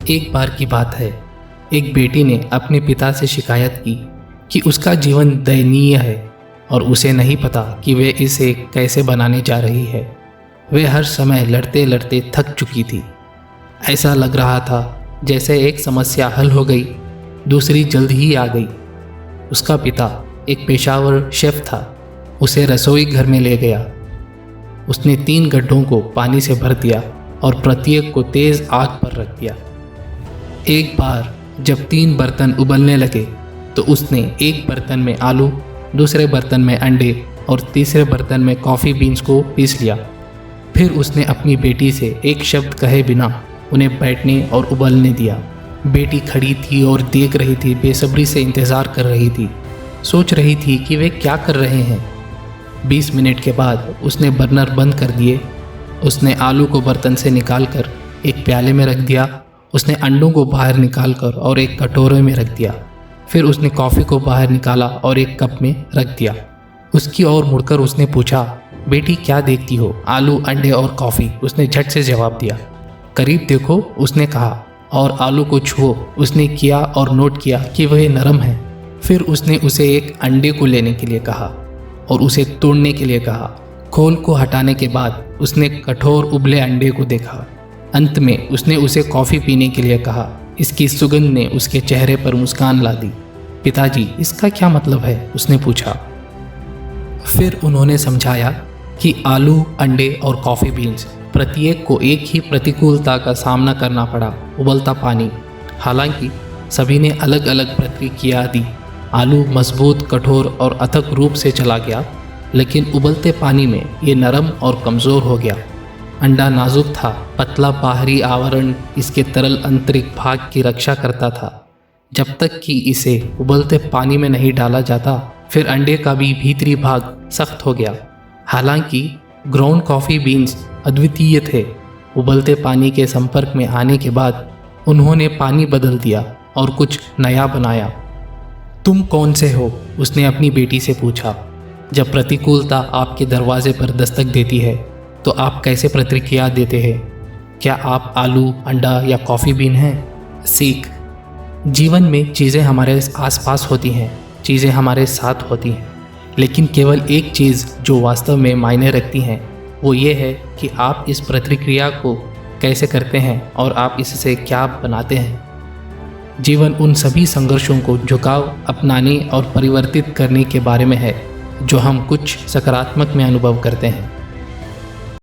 एक बार की बात है, एक बेटी ने अपने पिता से शिकायत की कि उसका जीवन दयनीय है और उसे नहीं पता कि वे इसे कैसे बनाने जा रही है। वे हर समय लड़ते लड़ते थक चुकी थी। ऐसा लग रहा था जैसे एक समस्या हल हो गई, दूसरी जल्द ही आ गई। उसका पिता एक पेशावर शेफ था। उसे रसोई घर में ले गया। उसने 3 गड्ढों को पानी से भर दिया और प्रत्येक को तेज आग पर रख दिया। एक बार जब 3 बर्तन उबलने लगे तो उसने एक बर्तन में आलू, दूसरे बर्तन में अंडे और तीसरे बर्तन में कॉफ़ी बीन्स को पीस लिया। फिर उसने अपनी बेटी से एक शब्द कहे बिना उन्हें बैठने और उबलने दिया। बेटी खड़ी थी और देख रही थी, बेसब्री से इंतज़ार कर रही थी, सोच रही थी कि वे क्या कर रहे हैं। 20 मिनट के बाद उसने बर्नर बंद कर दिए। उसने आलू को बर्तन से निकालकर एक प्याले में रख दिया। उसने अंडों को बाहर निकालकर और एक कटोरे में रख दिया। फिर उसने कॉफ़ी को बाहर निकाला और एक कप में रख दिया। उसकी ओर मुड़कर उसने पूछा, बेटी क्या देखती हो? आलू, अंडे और कॉफ़ी, उसने झट से जवाब दिया। करीब देखो, उसने कहा, और आलू को छुओ। उसने किया और नोट किया कि वह नरम है। फिर उसने उसे एक अंडे को लेने के लिए कहा और उसे तोड़ने के लिए कहा। खोल को हटाने के बाद उसने कठोर उबले अंडे को देखा। अंत में उसने उसे कॉफ़ी पीने के लिए कहा। इसकी सुगंध ने उसके चेहरे पर मुस्कान ला दी। पिताजी, इसका क्या मतलब है? उसने पूछा। फिर उन्होंने समझाया कि आलू, अंडे और कॉफ़ी बीन्स प्रत्येक को एक ही प्रतिकूलता का सामना करना पड़ा, उबलता पानी। हालांकि सभी ने अलग अलग प्रतिक्रिया दी। आलू मजबूत, कठोर और अथक रूप से चला गया, लेकिन उबलते पानी में ये नरम और कमज़ोर हो गया। अंडा नाजुक था, पतला बाहरी आवरण इसके तरल आंतरिक भाग की रक्षा करता था जब तक कि इसे उबलते पानी में नहीं डाला जाता। फिर अंडे का भी भीतरी भाग सख्त हो गया। हालांकि ग्राउंड कॉफ़ी बीन्स अद्वितीय थे। उबलते पानी के संपर्क में आने के बाद उन्होंने पानी बदल दिया और कुछ नया बनाया। तुम कौन से हो? उसने अपनी बेटी से पूछा। जब प्रतिकूलता आपके दरवाजे पर दस्तक देती है तो आप कैसे प्रतिक्रिया देते हैं? क्या आप आलू, अंडा या कॉफ़ी बीन हैं? सीख। जीवन में चीज़ें हमारे आसपास होती हैं, चीज़ें हमारे साथ होती हैं, लेकिन केवल एक चीज़ जो वास्तव में मायने रखती हैं वो ये है कि आप इस प्रतिक्रिया को कैसे करते हैं और आप इससे क्या बनाते हैं। जीवन उन सभी संघर्षों को झुकाव, अपनाने और परिवर्तित करने के बारे में है जो हम कुछ सकारात्मक में अनुभव करते हैं।